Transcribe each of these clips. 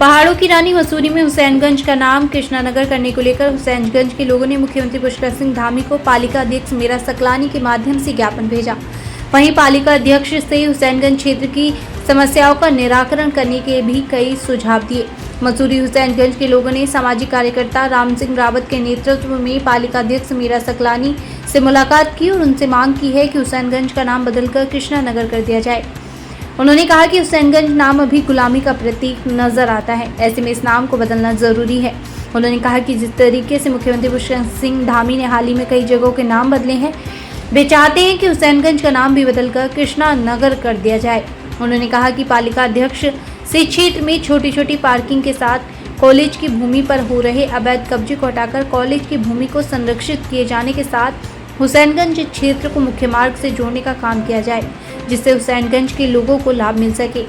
पहाड़ों की रानी मसूरी में हुसैनगंज का नाम कृष्णानगर करने को लेकर हुसैनगंज के लोगों ने मुख्यमंत्री पुष्कर सिंह धामी को पालिका अध्यक्ष मीरा सकलानी के माध्यम से ज्ञापन भेजा। वहीं पालिका अध्यक्ष से हुसैनगंज क्षेत्र की समस्याओं का निराकरण करने के भी कई सुझाव दिए। मसूरी हुसैनगंज के लोगों ने सामाजिक कार्यकर्ता राम सिंह रावत के नेतृत्व में पालिका अध्यक्ष मीरा सकलानी से मुलाकात की और उनसे मांग की है कि हुसैनगंज का नाम बदलकर कृष्णानगर कर दिया जाए। उन्होंने कहा कि हुसैनगंज नाम अभी गुलामी का प्रतीक नजर आता है, ऐसे में इस नाम को बदलना जरूरी है। उन्होंने कहा कि जिस तरीके से मुख्यमंत्री पुष्कर सिंह धामी ने हाल ही में कई जगहों के नाम बदले हैं, वे चाहते हैं कि हुसैनगंज का नाम भी बदलकर कृष्णानगर कर दिया जाए। उन्होंने कहा कि पालिका अध्यक्ष से क्षेत्र में छोटी छोटी पार्किंग के साथ कॉलेज की भूमि पर हो रहे अवैध कब्जे को हटाकर कॉलेज की भूमि को संरक्षित किए जाने के साथ हुसैनगंज क्षेत्र को मुख्य मार्ग से जोड़ने का काम किया जाए, जिससे हुसैनगंज के लोगों को लाभ मिल सके।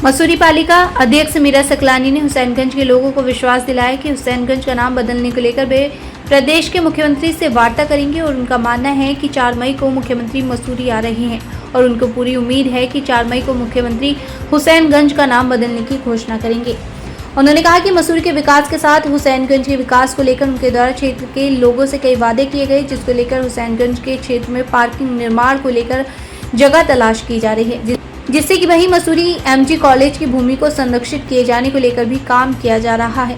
मसूरी पालिका अध्यक्ष मीरा सकलानी ने हुसैनगंज के लोगों को विश्वास दिलाया कि हुसैनगंज का नाम बदलने को लेकर वे प्रदेश के मुख्यमंत्री से वार्ता करेंगे और उनका मानना है कि 4 मई को मुख्यमंत्री मसूरी आ रहे हैं और उनको पूरी उम्मीद है कि 4 मई को मुख्यमंत्री हुसैनगंज का नाम बदलने की घोषणा करेंगे। उन्होंने कहा कि मसूरी के विकास के साथ हुसैनगंज के विकास को लेकर उनके द्वारा क्षेत्र के लोगों से कई वादे किए गए, जिसको लेकर हुसैनगंज के क्षेत्र में पार्किंग निर्माण को लेकर जगह तलाश की जा रही है, जिससे कि वहीं मसूरी एमजी कॉलेज की भूमि को संरक्षित किए जाने को लेकर भी काम किया जा रहा है।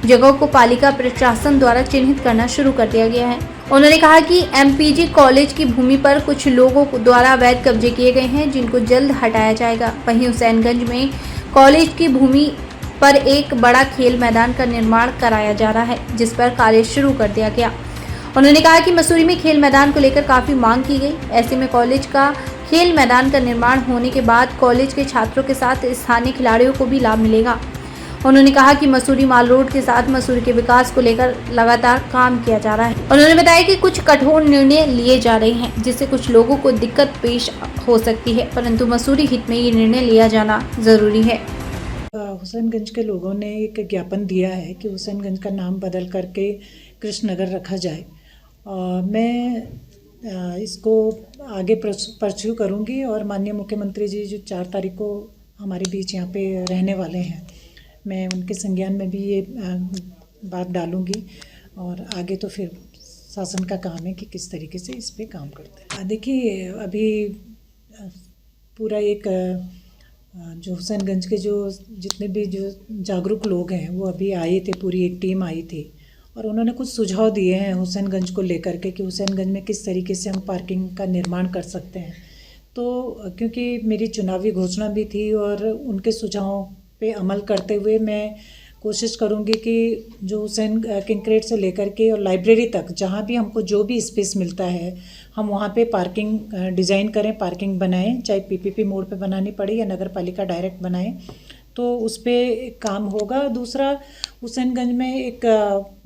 जगहों को पालिका प्रशासन द्वारा चिन्हित करना शुरू कर दिया गया है। उन्होंने कहा कि एमपीजी कॉलेज की भूमि पर कुछ लोगों द्वारा अवैध कब्जे किए गए हैं, जिनको जल्द हटाया जाएगा। वहीं हुसैनगंज में कॉलेज की भूमि पर एक बड़ा खेल मैदान का निर्माण कराया जा रहा है, जिस पर कार्य शुरू कर दिया गया। उन्होंने कहा कि मसूरी में खेल मैदान को लेकर काफी मांग की गई, ऐसे में कॉलेज का खेल मैदान का निर्माण होने के बाद कॉलेज के छात्रों के साथ स्थानीय खिलाड़ियों को भी लाभ मिलेगा। उन्होंने कहा कि मसूरी माल रोड के साथ मसूरी के विकास को लेकर लगातार काम किया जा रहा है। उन्होंने बताया कि कुछ कठोर निर्णय लिए जा रहे हैं, जिससे कुछ लोगों को दिक्कत पेश हो सकती है, परंतु मसूरी हित में ये निर्णय लिया जाना जरूरी है। हुसैनगंज के लोगों ने एक ज्ञापन दिया है कि हुसैनगंज का नाम बदल करके कृष्णनगर रखा जाए। मैं इसको आगे परस्यू करूंगी और माननीय मुख्यमंत्री जी जो 4 तारीख को हमारे बीच यहाँ पे रहने वाले हैं, मैं उनके संज्ञान में भी ये बात डालूंगी और आगे तो फिर शासन का काम है कि किस तरीके से इस पे काम करते हैं। देखिए, अभी पूरा एक जो हुसैनगंज के जो जितने भी जो जागरूक लोग हैं वो अभी आए थे, पूरी एक टीम आई थी और उन्होंने कुछ सुझाव दिए हैं हुसैनगंज को लेकर के कि हुसैनगंज में किस तरीके से हम पार्किंग का निर्माण कर सकते हैं। तो क्योंकि मेरी चुनावी घोषणा भी थी और उनके सुझावों पे अमल करते हुए मैं कोशिश करूंगी कि जो हुसैन किंक्रेट से लेकर के और लाइब्रेरी तक जहाँ भी हमको जो भी स्पेस मिलता है हम वहाँ पे पार्किंग डिज़ाइन करें, पार्किंग बनाएं, चाहे पीपीपी मोड पे बनानी पड़े या नगर पालिका डायरेक्ट बनाएं, तो उस पर काम होगा। दूसरा, हुसैनगंज में एक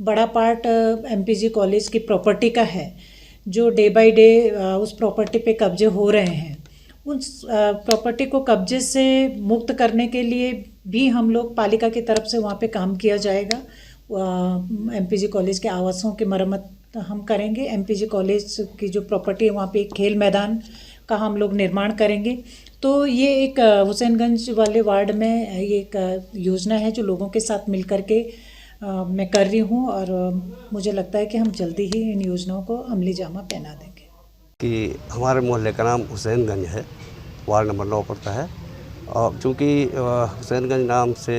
बड़ा पार्ट एमपीजी कॉलेज की प्रॉपर्टी का है, जो डे बाय डे उस प्रॉपर्टी पे कब्जे हो रहे हैं। उस प्रॉपर्टी को कब्जे से मुक्त करने के लिए भी हम लोग पालिका की तरफ से वहाँ पे काम किया जाएगा। एमपीजी कॉलेज के आवासों की मरम्मत हम करेंगे। एमपीजी कॉलेज की जो प्रॉपर्टी है वहाँ पे एक खेल मैदान का हम लोग निर्माण करेंगे। तो ये एक हुसैनगंज वाले वार्ड में ये एक योजना है जो लोगों के साथ मिल कर के मैं कर रही हूँ और मुझे लगता है कि हम जल्दी ही इन योजनाओं को अमली जामा पहना देंगे। कि हमारे मोहल्ले का नाम हुसैनगंज है, वार्ड नंबर 9 पड़ता है और चूँकि हुसैनगंज नाम से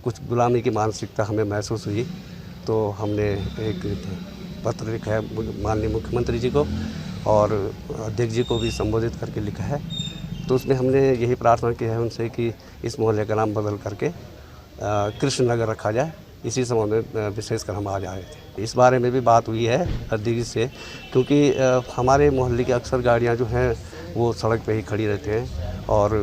कुछ गुलामी की मानसिकता हमें महसूस हुई, तो हमने एक पत्र लिखा है माननीय मुख्यमंत्री जी को और अध्यक्ष जी को भी संबोधित करके लिखा है। तो उसमें हमने यही प्रार्थना की है उनसे कि इस मोहल्ले का नाम बदल करके कृष्णनगर रखा जाए। इसी संबंध में विशेषकर हम आज आए थे। इस बारे में भी बात हुई है अध्यक्ष जी से, क्योंकि हमारे मोहल्ले की अक्सर गाड़ियां जो हैं वो सड़क पे ही खड़ी रहते हैं और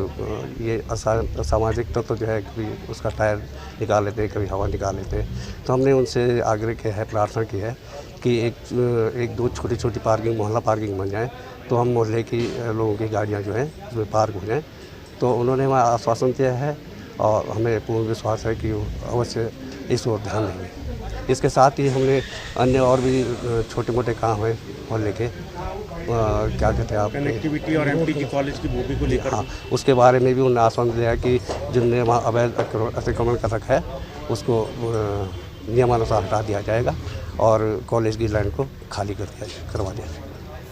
ये असामाजिक तत्व जो है कभी उसका टायर निकाल लेते हैं, कभी हवा निकाल लेते हैं। तो हमने उनसे आग्रह किया है, प्रार्थना की है कि एक दो छोटी छोटी पार्किंग, मोहल्ला पार्किंग बन जाए, तो हम मोहल्ले की लोगों की गाड़ियाँ जो हैं उसमें पार्क हो जाएँ। तो उन्होंने हमें आश्वासन दिया है और हमें पूर्ण विश्वास है कि वो अवश्य इस ओर ध्यान देंगे। इसके साथ ही हमने अन्य और भी छोटे मोटे काम हैं मोहल्ले के, क्या कहते हैं आप, कनेक्टिविटी और एमपी की कॉलेज की भूमि को लेकर हाँ, उसके बारे में भी उन्होंने आश्वासन दिया कि जिनने वहाँ अवैध अतिक्रमण कर रखा है उसको नियमानुसार हटा दिया जाएगा और कॉलेज की लैंड को खाली करवा दिया जाएगा।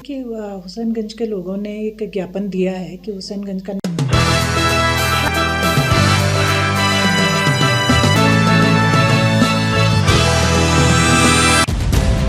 कि हुसैनगंज के लोगों ने एक ज्ञापन दिया है कि हुसैनगंज का